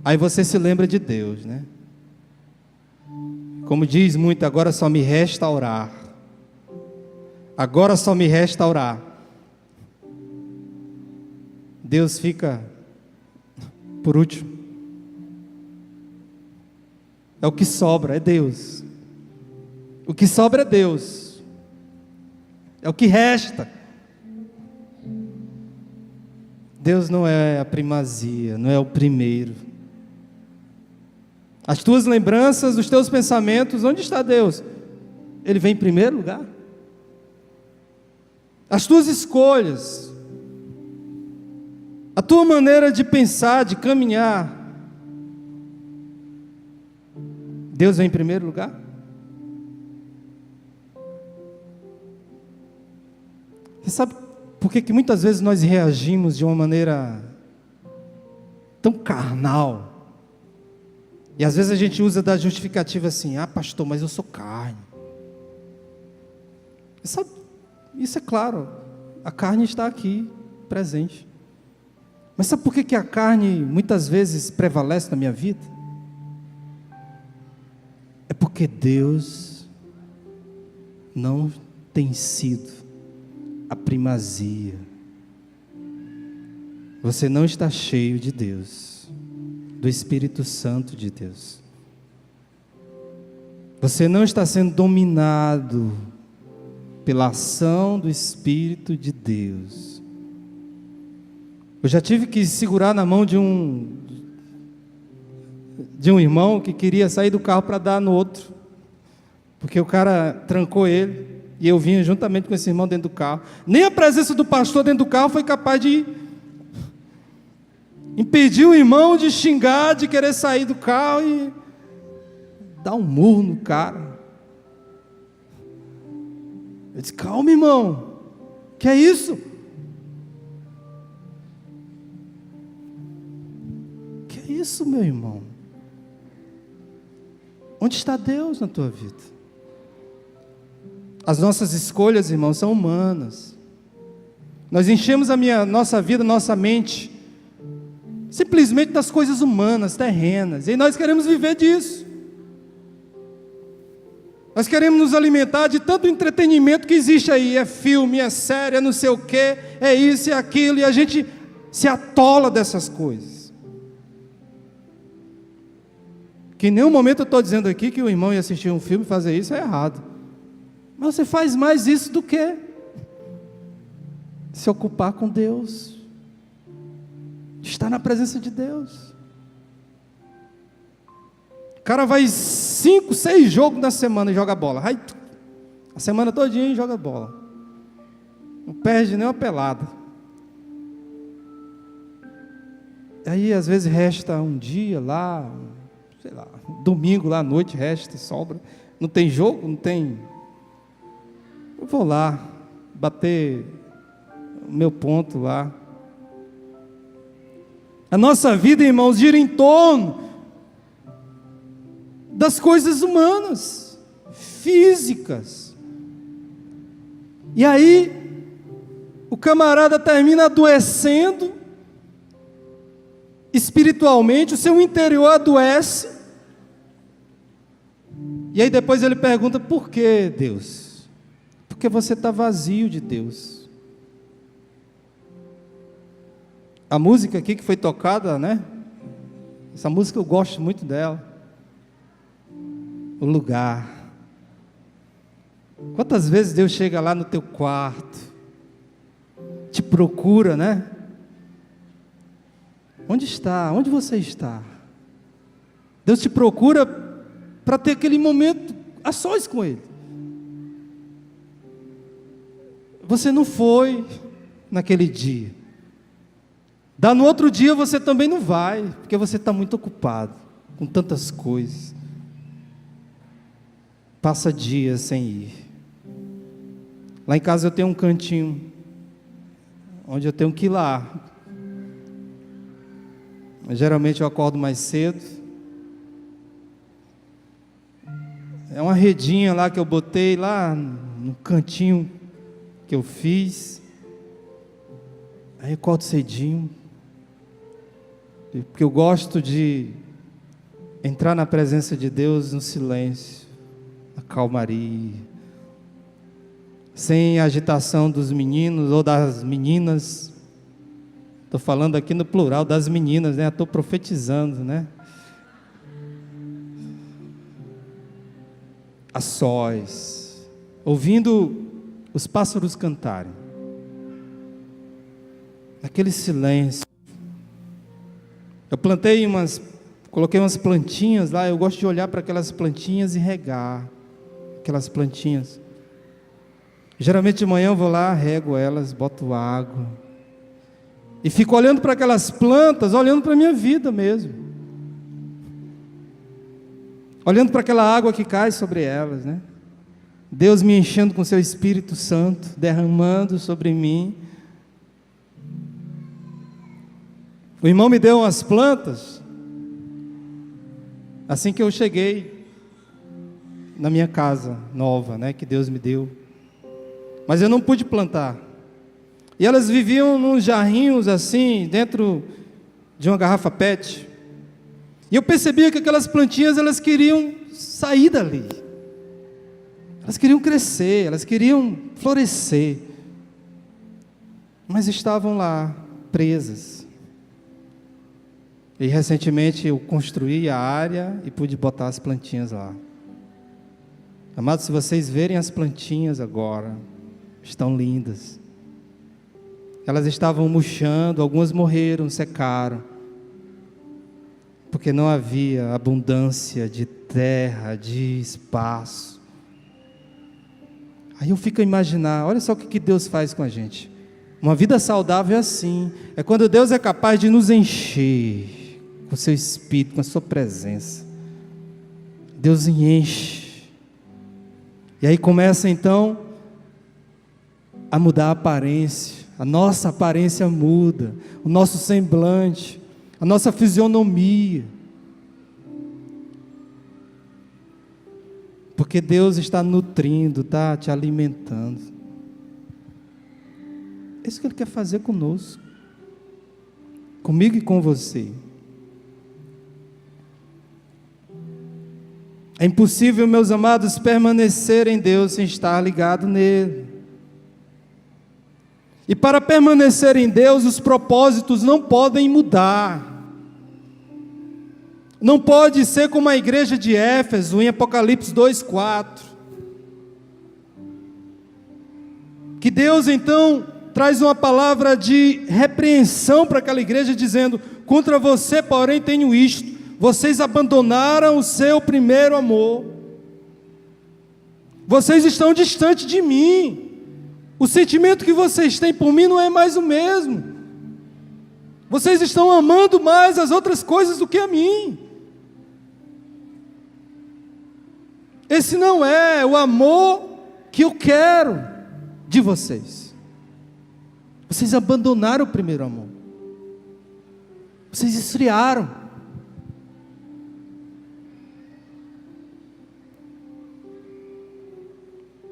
aí você se lembra de Deus, né? Como diz muito: agora só me resta orar. Agora só me resta orar. Deus fica por último. É o que sobra, é Deus. O que sobra é Deus. É o que resta. Deus não é a primazia, não é o primeiro. As tuas lembranças, os teus pensamentos, onde está Deus? Ele vem em primeiro lugar. As tuas escolhas, a tua maneira de pensar, de caminhar, Deus vem em primeiro lugar? Você sabe por que muitas vezes nós reagimos de uma maneira tão carnal? E às vezes a gente usa da justificativa assim: ah, pastor, mas eu sou carne. Você sabe, isso é claro, a carne está aqui, presente. Mas sabe por que a carne muitas vezes prevalece na minha vida? É porque Deus não tem sido a primazia. Você não está cheio de Deus, do Espírito Santo de Deus. Você não está sendo dominado pela ação do Espírito de Deus. Eu já tive que segurar na mão de um irmão que queria sair do carro para dar no outro, porque o cara trancou ele, e eu vinha juntamente com esse irmão dentro do carro. Nem a presença do pastor dentro do carro foi capaz de impedir o irmão de xingar, de querer sair do carro e dar um murro no cara. Eu disse: calma, irmão, que é isso? Que é isso, meu irmão? Onde está Deus na tua vida? As nossas escolhas, irmãos, são humanas. Nós enchemos nossa vida, nossa mente, simplesmente das coisas humanas, terrenas, e nós queremos viver disso. Nós queremos nos alimentar de tanto entretenimento que existe aí, é filme, é série, é não sei o quê, é isso, é aquilo, e a gente se atola dessas coisas. Que em nenhum momento eu estou dizendo aqui que o irmão ia assistir um filme e fazer isso é errado. Mas você faz mais isso do que se ocupar com Deus, estar na presença de Deus. O cara vai 5, 6 jogos na semana e joga bola. Vai, a semana todinha e joga bola. Não perde nem uma pelada. Aí às vezes resta um dia lá, sei lá, domingo lá à noite resta, sobra. Não tem jogo, não tem. Eu vou lá bater o meu ponto lá. A nossa vida, irmãos, gira em torno das coisas humanas, físicas. E aí, o camarada termina adoecendo, espiritualmente, o seu interior adoece. E aí depois ele pergunta, por que Deus? Porque você está vazio de Deus. A música aqui que foi tocada, né? Essa música eu gosto muito dela. O lugar. Quantas vezes Deus chega lá no teu quarto, te procura, né? Onde está? Onde você está? Deus te procura para ter aquele momento a sós com Ele. Você não foi naquele dia. No outro dia você também não vai, porque você está muito ocupado com tantas coisas. Passa dias sem ir. Lá em casa eu tenho um cantinho, onde eu tenho que ir lá. Mas geralmente eu acordo mais cedo. É uma redinha lá que eu botei lá no cantinho que eu fiz. Aí eu acordo cedinho. Porque eu gosto de entrar na presença de Deus no silêncio, na calmaria, sem agitação dos meninos ou das meninas. Estou falando aqui no plural das meninas, né? Estou profetizando, né? A sós, ouvindo os pássaros cantarem, naquele silêncio. Eu coloquei umas plantinhas lá, eu gosto de olhar para aquelas plantinhas e regar aquelas plantinhas. Geralmente de manhã eu vou lá, rego elas, boto água, e fico olhando para aquelas plantas, olhando para a minha vida mesmo, olhando para aquela água que cai sobre elas, né? Deus me enchendo com seu Espírito Santo, derramando sobre mim. O irmão me deu umas plantas, assim que eu cheguei na minha casa nova, né, que Deus me deu. Mas eu não pude plantar. E elas viviam nos jarrinhos assim, dentro de uma garrafa PET. E eu percebia que aquelas plantinhas, elas queriam sair dali. Elas queriam crescer, elas queriam florescer. Mas estavam lá, presas. E recentemente eu construí a área e pude botar as plantinhas lá. Amados, se vocês verem as plantinhas agora, estão lindas. Elas estavam murchando, algumas morreram, secaram, porque não havia abundância de terra, de espaço. Aí eu fico a imaginar, olha só o que Deus faz com a gente. Uma vida saudável é assim, é quando Deus é capaz de nos encher com o seu Espírito, com a sua presença. Deus enche. E aí começa então a mudar a aparência. A nossa aparência muda, o nosso semblante, a nossa fisionomia. Porque Deus está nutrindo, está te alimentando. É isso que Ele quer fazer conosco, comigo e com você. É impossível, meus amados, permanecer em Deus sem estar ligado nele. E para permanecer em Deus, os propósitos não podem mudar. Não pode ser como a igreja de Éfeso, em Apocalipse 2:4. Que Deus então traz uma palavra de repreensão para aquela igreja, dizendo: contra você, porém, tenho isto: vocês abandonaram o seu primeiro amor. Vocês estão distantes de mim. O sentimento que vocês têm por mim não é mais o mesmo. Vocês estão amando mais as outras coisas do que a mim. Esse não é o amor que eu quero de vocês. Vocês abandonaram o primeiro amor. Vocês esfriaram.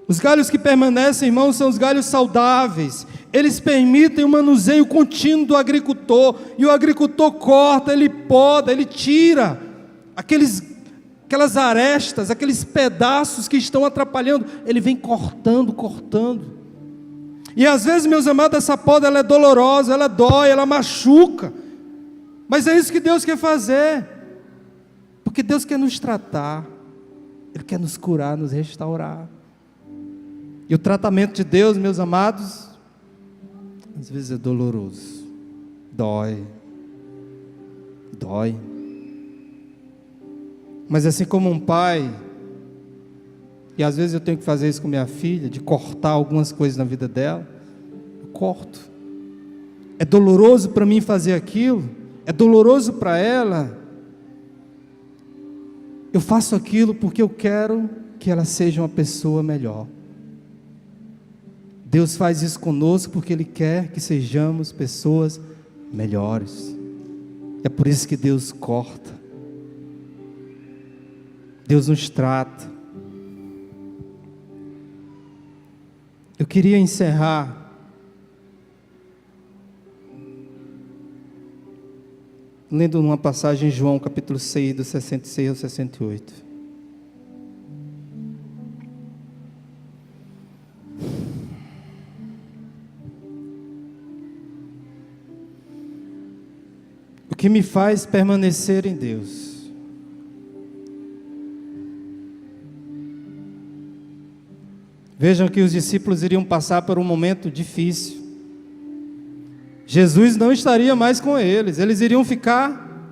Os galhos que permanecem, irmãos, são os galhos saudáveis. Eles permitem o manuseio contínuo do agricultor. E o agricultor corta, ele poda, ele tira aquelas arestas, aqueles pedaços que estão atrapalhando. Ele vem cortando. E às vezes, meus amados, essa poda ela é dolorosa, ela dói, ela machuca. Mas é isso que Deus quer fazer. Porque Deus quer nos tratar. Ele quer nos curar, nos restaurar. E o tratamento de Deus, meus amados, às vezes é doloroso, dói, mas assim como um pai, e às vezes eu tenho que fazer isso com minha filha, de cortar algumas coisas na vida dela, eu corto. É doloroso para mim fazer aquilo, é doloroso para ela, eu faço aquilo porque eu quero que ela seja uma pessoa melhor. Deus faz isso conosco porque Ele quer que sejamos pessoas melhores. É por isso que Deus corta. Deus nos trata. Eu queria encerrar lendo uma passagem em João capítulo 6, do 66 ao 68. O que me faz permanecer em Deus? Vejam que os discípulos iriam passar por um momento difícil. Jesus não estaria mais com eles, eles iriam ficar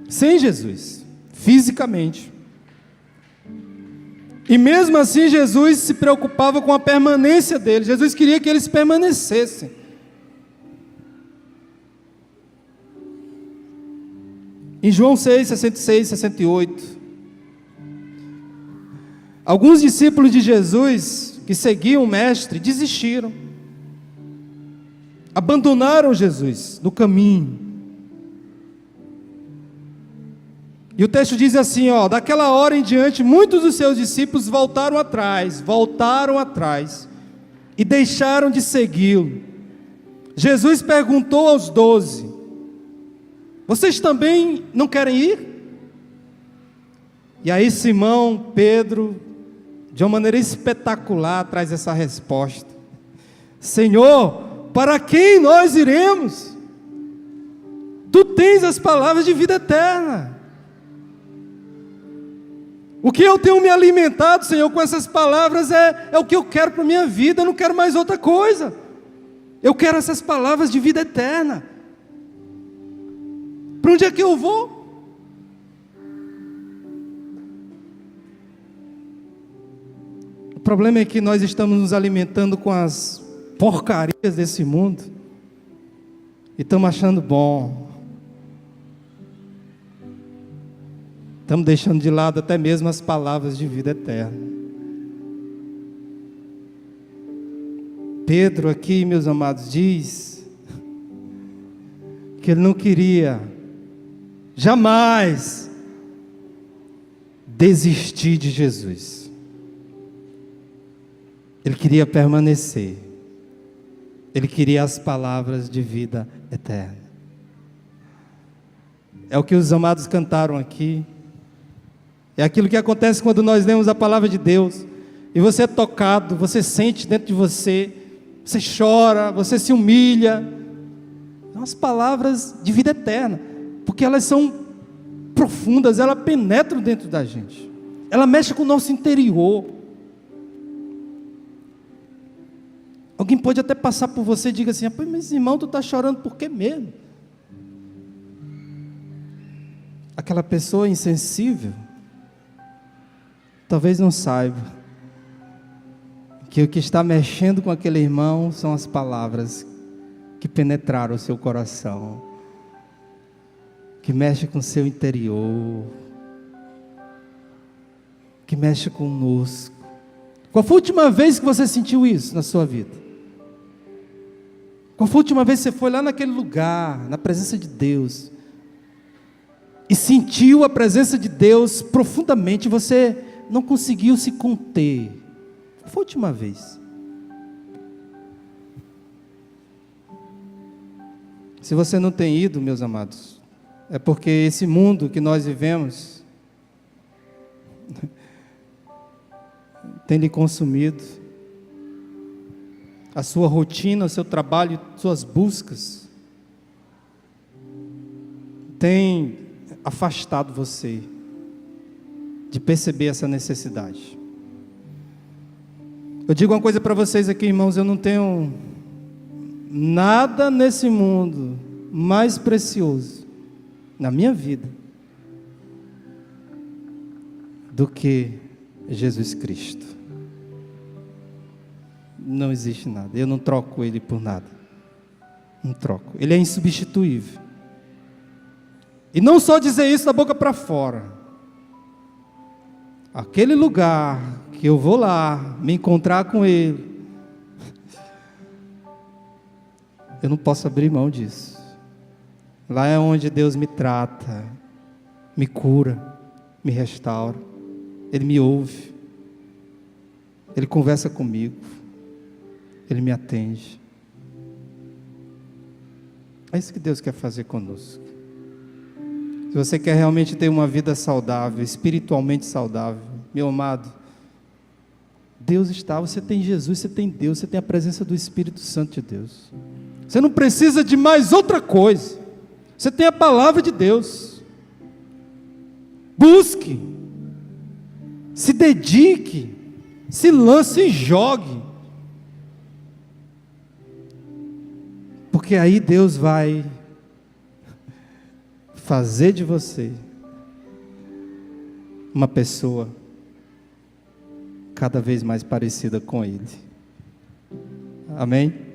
sem Jesus, fisicamente. E mesmo assim Jesus se preocupava com a permanência deles. Jesus queria que eles permanecessem. Em João 6, 66, 68, alguns discípulos de Jesus, que seguiam o Mestre, desistiram, abandonaram Jesus no caminho. E o texto diz assim, daquela hora em diante, muitos dos seus discípulos voltaram atrás, e deixaram de segui-lo. Jesus perguntou aos 12, vocês também não querem ir? E aí Simão, Pedro, de uma maneira espetacular, traz essa resposta: Senhor, para quem nós iremos? Tu tens as palavras de vida eterna. O que eu tenho me alimentado, Senhor, com essas palavras é o que eu quero para a minha vida. Eu não quero mais outra coisa. Eu quero essas palavras de vida eterna. Para onde é que eu vou? O problema é que nós estamos nos alimentando com as porcarias desse mundo e estamos achando bom. Estamos deixando de lado até mesmo as palavras de vida eterna. Pedro aqui, meus amados, diz que ele não queria jamais desistir de Jesus. Ele queria permanecer. Ele queria as palavras de vida eterna. É o que os amados cantaram aqui. É aquilo que acontece quando nós lemos a palavra de Deus. E você é tocado, você sente dentro de você, você chora, você se humilha. São as palavras de vida eterna, porque elas são profundas, elas penetram dentro da gente. Ela mexe com o nosso interior. Alguém pode até passar por você e diga assim: mas irmão, tu está chorando por quê mesmo? Aquela pessoa insensível talvez não saiba que o que está mexendo com aquele irmão são as palavras que penetraram o seu coração, que mexe com o seu interior, que mexe conosco. Qual foi a última vez que você sentiu isso na sua vida? Qual foi a última vez que você foi lá naquele lugar, na presença de Deus, e sentiu a presença de Deus profundamente, você não conseguiu se conter? Qual foi a última vez? Se você não tem ido, meus amados, é porque esse mundo que nós vivemos tem lhe consumido. A sua rotina, o seu trabalho, suas buscas tem afastado você de perceber essa necessidade. Eu digo uma coisa para vocês aqui, irmãos: eu não tenho nada nesse mundo mais precioso na minha vida do que Jesus Cristo. Não existe nada, eu não troco Ele por nada, não troco. Ele é insubstituível. E não só dizer isso da boca para fora. Aquele lugar que eu vou lá me encontrar com Ele, eu não posso abrir mão disso. Lá é onde Deus me trata, me cura, me restaura. Ele me ouve, Ele conversa comigo, Ele me atende. É isso que Deus quer fazer conosco. Se você quer realmente ter uma vida saudável, espiritualmente saudável, meu amado, Deus está, você tem Jesus, você tem Deus, você tem a presença do Espírito Santo de Deus. Você não precisa de mais outra coisa. Você tem a palavra de Deus. Busque, se dedique, se lance e jogue. Porque aí Deus vai fazer de você uma pessoa cada vez mais parecida com Ele. Amém?